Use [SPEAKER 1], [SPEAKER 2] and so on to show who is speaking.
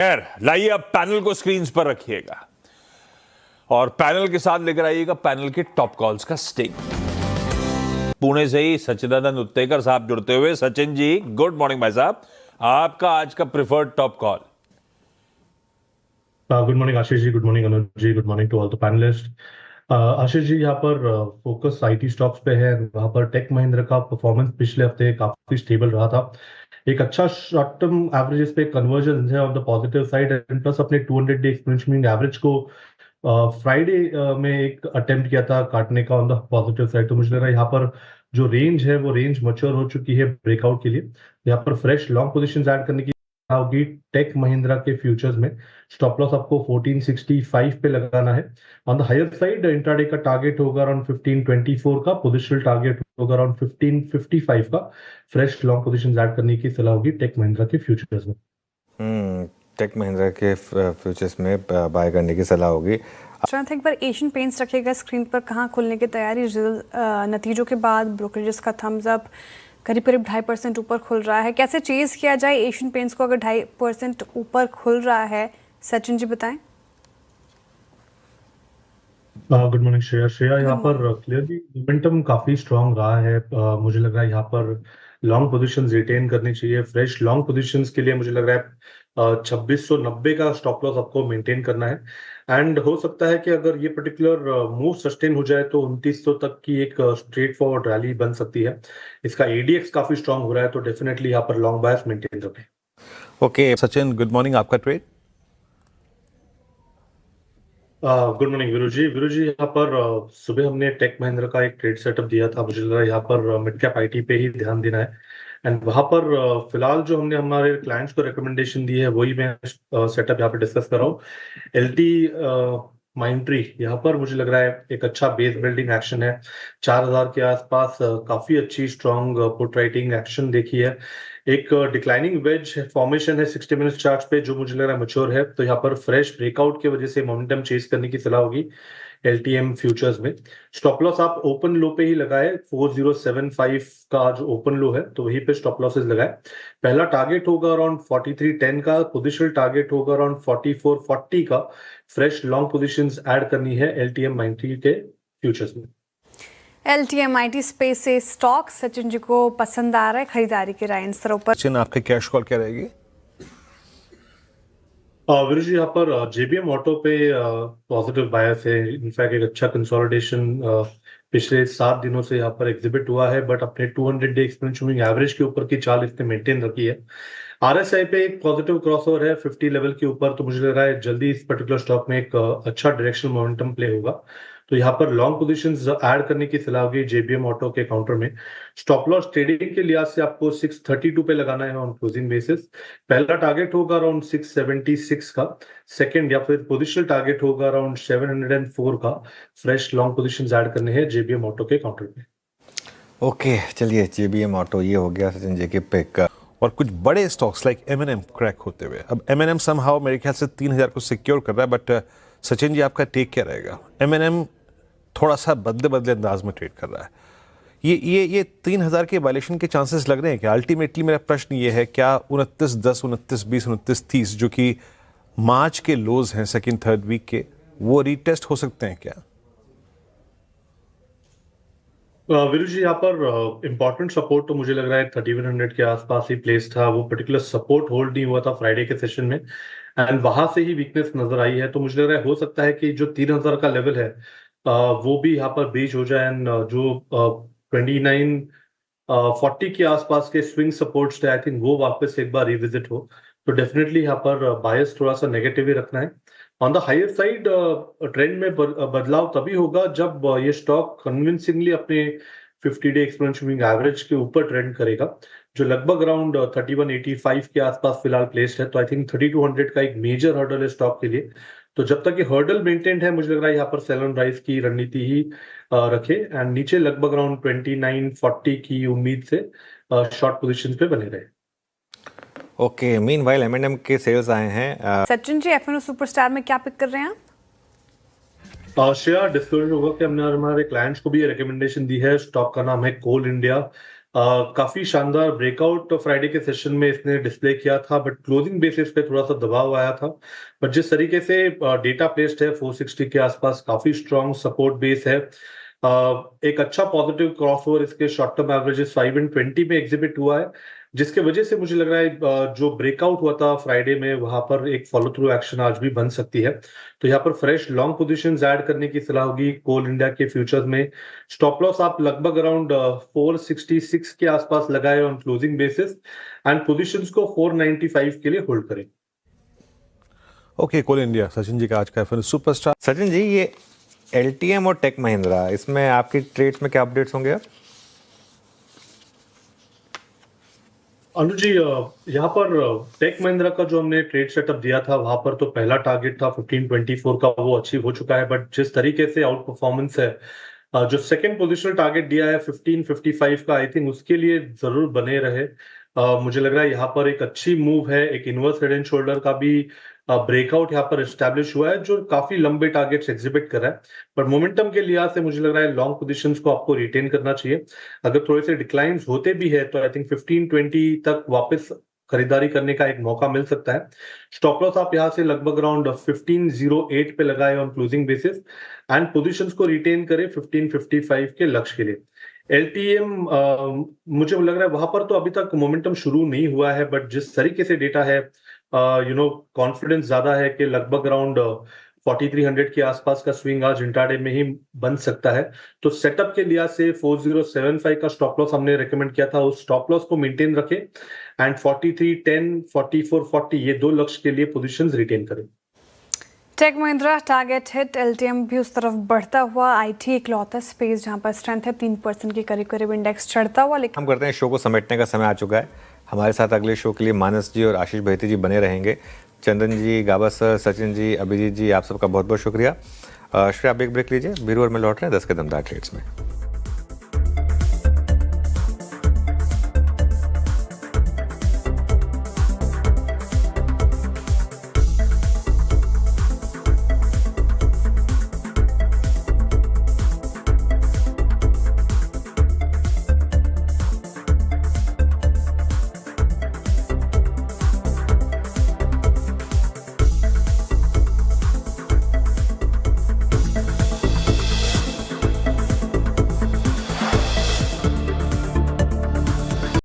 [SPEAKER 1] खैर, लाइए अब पैनल को स्क्रीन पर रखिएगा और पैनल के साथ लेकर आइएगा पैनल के टॉप कॉल्स का स्टिंग। पुणे से ही सचिदानंद उत्तेकर साहब जुड़ते हुए। सचिन जी, गुड मॉर्निंग भाई साहब, आपका आज का preferred top call.
[SPEAKER 2] Good morning Ashish ji, good morning Anuj ji, good morning to all the panelist. Ashish ji, यहाँ पर फोकस आईटी स्टॉक्स पे है। वहाँ पर टेक महिंद्रा का परफॉर्मेंस पिछले हफ्ते काफी स्टेबल रहा था। एक अच्छा शॉर्ट टर्म एवरेजेस पे कन्वर्जन है on the positive side, and plus अपने 200 डे एक्सपेंशन एवरेज को फ्राइडे में एक अटेम्प्ट किया था काटने का ऑन द पॉजिटिव साइड। तो मुझे लग रहा है यहाँ पर जो रेंज है वो रेंज मैच्योर हो चुकी है ब्रेकआउट के लिए। यहाँ पर फ्रेश लॉन्ग पोजीशंस ऐड करने की होगी टेक महिंद्रा के फ्यूचर्स में। स्टॉप लॉस आपको 1465 पे लगाना है। On the higher side intraday का टारगेट होगा अराउंड 1524 का, पोजिशनल टारगेट होगा अराउंड 1555 का। फ्रेश लॉन्ग पोजीशंस ऐड करने की सलाह होगी टेक महिंद्रा के फ्यूचर्स में।
[SPEAKER 3] टेक महिंद्रा के फ्यूचर्स में बाय करने की सलाह होगी।
[SPEAKER 4] एक बार एशियन पेंट्स रखेगा स्क्रीन पर, कहाँ खुलने की तैयारी? नतीजों के बाद ब्रोकरेजेस का थम्स अप करीब 2.5% ऊपर खुल रहा है। कैसे चेज किया जाए एशियन पेंट्स को अगर 2.5% ऊपर खुल रहा है? सचिन जी बताएं।
[SPEAKER 2] गुड मॉर्निंग श्रेया यहाँ पर क्लियरली मोमेंटम काफी स्ट्रांग रहा है। मुझे लग रहा है यहाँ पर लॉन्ग पोजीशंस रिटेन करनी चाहिए। फ्रेश लॉन्ग पोजीशंस के लिए मुझे लग रहा है 2690 का स्टॉप लॉस आपको मेंटेन करना है। एंड हो सकता है कि अगर ये पर्टिकुलर मूव सस्टेन हो जाए तो 2900 तक की एक स्ट्रेट फॉरवर्ड रैली बन सकती है। इसका एडीएक्स काफी स्ट्रांग हो रहा है, तो डेफिनेटली यहाँ पर लॉन्ग बायस मेंटेन रखें।
[SPEAKER 3] ओके सचिन, गुड मॉर्निंग, आपका ट्रेड।
[SPEAKER 2] गुड मॉर्निंग वीरू जी, यहाँ पर सुबह हमने टेक महिंद्रा का एक ट्रेड सेटअप दिया था। मुझे लग रहा है यहाँ पर मिड कैप आईटी पे ही ध्यान देना है। एंड वहां पर फिलहाल जो हमने हमारे क्लाइंट्स को रिकमेंडेशन दी है वही मैं सेटअप यहाँ पे डिस्कस कर रहा हूँ। एलटी माइंट्री यहाँ पर मुझे लग रहा है एक अच्छा बेस बिल्डिंग एक्शन है। 4000 के आसपास काफी अच्छी स्ट्रॉन्ग पुट राइटिंग एक्शन देखी है। एक डिक्लाइनिंग वेज फॉर्मेशन है 60 मिनट चार्ट पे, जो मुझे लग रहा है मैच्योर है। तो यहाँ पर फ्रेश ब्रेकआउट की वजह से मोमेंटम चेज करने की सलाह होगी एलटीएम फ्यूचर्स में। स्टॉप लॉस आप ओपन लो पे ही लगाए। 4075 का जो ओपन लो है तो वहीं पे स्टॉप लॉसेस लगाए। पहला टारगेट होगा अराउंड 4310 का, पोजिशनल टारगेट होगा अराउंड 4440 का। फ्रेश लॉन्ग पोजीशंस ऐड करनी है एलटीएम 90 के फ्यूचर्स में।
[SPEAKER 4] एलटीएम आईटी स्पेस से स्टॉक सचिन जी को पसंद आ रहा है, खरीदारी के राय स्तरों पर।
[SPEAKER 3] सचिन, आपके कैश कॉल क्या रहेगी?
[SPEAKER 2] वीरू जी, यहाँ पर जेबीएम ऑटो पे पॉजिटिव बायस है। इनफैक्ट एक अच्छा कंसोलिडेशन पिछले 7 दिनों से यहाँ पर एग्जिबिट हुआ है, बट अपने 200 डे एक्सपेंशन मूविंग एवरेज के ऊपर की चाल इसने मेंटेन रखी है। आरएसआई पे एक पॉजिटिव क्रॉसओवर है 50 लेवल के ऊपर, तो मुझे लग रहा है जल्दी इस पर्टिकुलर स्टॉक में एक अच्छा डायरेक्शनल मोमेंटम प्ले होगा। तो यहाँ पर लॉन्ग पोजीशंस ऐड करने की सलाह होगी जेबीएम ऑटो के काउंटर में। स्टॉप लॉस ट्रेडिंग के लिहाज से आपको 632 पे लगाना है ऑन क्लोजिंग बेसिस। पहला टारगेट होगा अराउंड 676 का। सेकंड या फिर पोजिशनल टारगेट होगा अराउंड 704 का। फ्रेश लॉन्ग पोजीशंस ऐड करने हैं जेबीएम ऑटो के काउंटर पे।
[SPEAKER 3] ओके चलिए, जेबीएम ऑटो ये हो गया सचिन जी के पिक। और कुछ बड़े स्टॉक्स लाइक एमएनएम क्रैक होते हुए, अब एमएनएम समहाउ मेरे ख्याल से 3000 को सिक्योर कर रहा है, बट सचिन जी आपका टेक क्या रहेगा? एमएनएम थोड़ा सा बदले अंदाज में ट्रेड कर रहा है। ये 3000 के वायलेशन के चांसेस लग रहे हैं क्या? अल्टीमेटली मेरा प्रश्न ये है, क्या 29.10, 29.20, 29.30 जो कि मार्च के लोज हैं सेकंड थर्ड वीक के, वो रीटेस्ट हो सकते हैं क्या?
[SPEAKER 2] वीरू जी, यहाँ पर इंपॉर्टेंट सपोर्ट तो मुझे लग रहा है 3100 के आसपास ही प्लेस था। वो पर्टिकुलर सपोर्ट होल्ड नहीं हुआ था फ्राइडे के सेशन में, एंड वहां से ही वीकनेस नजर आई है। तो मुझे लग रहा है हो सकता है कि जो 3000 का लेवल है वो भी यहाँ पर ब्रीच हो जाए, एंड जो 2940 के आसपास के स्विंग सपोर्ट्स थे, आई थिंक वो वापस एक बार रिविजिट हो। तो डेफिनेटली यहाँ पर बायस थोड़ा सा नेगेटिव ही रखना है। On the higher side trend में बदलाव तभी होगा जब ये स्टॉक कन्विंसिंगली अपने 50 डे एक्सपोनेंशियल मूविंग एवरेज के ऊपर ट्रेंड करेगा, जो लगभग अराउंड 3185 के आसपास फिलहाल प्लेस्ड है। तो आई थिंक 3200 का एक मेजर हर्डल है स्टॉक के लिए। तो जब तक ये हर्डल मेंटेन्ड है, मुझे लग रहा है यहाँ पर सेल ऑन राइज की रणनीति ही रखे, एंड नीचे लगभग अराउंड 2940 की उम्मीद से शॉर्ट पोजीशन पे बने रहे।
[SPEAKER 3] ओके, मीनवाइल एमएनएम के सेल्स आए हैं।
[SPEAKER 4] सचिन जी, एफएनओ सुपरस्टार में क्या पिक कर रहे हैं आप?
[SPEAKER 2] श्रेया, डिस्क्लोजर होगा कि हमने हमारे क्लाइंट्स को भी ये रिकमेंडेशन दी है। स्टॉक का नाम है कोल इंडिया। काफी शानदार ब्रेकआउट फ्राइडे के सेशन में इसने डिस्प्ले किया था, बट क्लोजिंग बेसिस पे थोड़ा सा दबाव आया था। बट जिस तरीके से डेटा प्लेस्ड है 460 के आसपास, काफी स्ट्रॉन्ग सपोर्ट बेस है। एक अच्छा पॉजिटिव क्रॉसओवर इसके शॉर्ट टर्म एवरेजेस 5 and 20 में एग्जिबिट हुआ है, जिसके वजह से मुझे लग रहा है जो ब्रेकआउट हुआ था फ्राइडे में, वहां पर एक फॉलो थ्रू एक्शन आज भी बन सकती है। तो यहाँ पर फ्रेश लॉन्ग पोजीशंस ऐड करने की सलाह होगी कोल इंडिया के फ्यूचर्स में। स्टॉप लॉस आप लगभग अराउंड 466 के आसपास लगाए on closing basis, and positions को 495 के लिए होल्ड करें।
[SPEAKER 3] ओके, कोल इंडिया, सचिन जी का आज का फिर सुपरस्टार।
[SPEAKER 5] सचिन जी, ये एलटीएम और टेक महिंद्रा, इसमें आपकी ट्रेड्स में क्या अपडेट्स होंगे अब?
[SPEAKER 2] अनुज जी, यहाँ पर टेक महिंद्रा का जो हमने ट्रेड सेटअप दिया था, वहां पर तो पहला टारगेट था 1524 का, वो अचीव हो चुका है। बट जिस तरीके से आउट परफॉर्मेंस है, जो सेकंड पोजिशनल टारगेट दिया है 1555 का, आई थिंक उसके लिए जरूर बने रहे। मुझे लग रहा है यहाँ पर एक अच्छी मूव है, एक इनवर्स हेड एंड शोल्डर का भी ब्रेकआउट यहाँ पर एस्टैब्लिश हुआ है, जो काफी लंबे टारगेट्स एग्जिबिट कर रहा है। पर मोमेंटम के लिहाज से मुझे लग रहा है लॉन्ग पोजीशंस को आपको रिटेन करना चाहिए। अगर थोड़े से डिक्लाइंस होते भी है तो आई थिंक 1520 तक वापस खरीदारी करने का एक मौका मिल सकता है। स्टॉप लॉस आप यहाँ से लगभग अराउंड 1508 पे लगाए on closing basis, and positions को रिटेन करें 1555 के लक्ष्य के लिए। एलटीएम मुझे लग रहा है वहां पर तो अभी तक मोमेंटम शुरू नहीं हुआ है, बट जिस तरीके से डेटा है, कॉन्फिडेंस ज्यादा है कि लगभग अराउंड 4300 के आसपास का स्विंग आज इंट्राडे में ही बन सकता है। तो सेटअप के लिहाज से 4075 का स्टॉप लॉस हमने रेकमेंड किया था, उस स्टॉप लॉस को मेंटेन रखें, एंड 4310 4440 ये दो लक्ष्य के लिए पोजीशंस रिटेन करें।
[SPEAKER 4] Tech Mahindra target hit, LTM भी उस तरफ बढ़ता हुआ। आईटी इकलौता स्पेस जहां पर स्ट्रेंथ है, 3% के करीब करीब इंडेक्स चढ़ता हुआ। लेकिन
[SPEAKER 5] हम करते हैं शो को समेटने का समय आ चुका है। हमारे साथ अगले शो के लिए मानस जी और आशीष बहेती जी बने रहेंगे। चंदन जी, गाबा सर, सचिन जी, अभिजीत जी, आप सबका बहुत बहुत शुक्रिया। श्रेया, आप एक ब्रेक लीजिए। बीरू और मैं लौट रहे हैं 10 के दमदार ट्रेड्स में।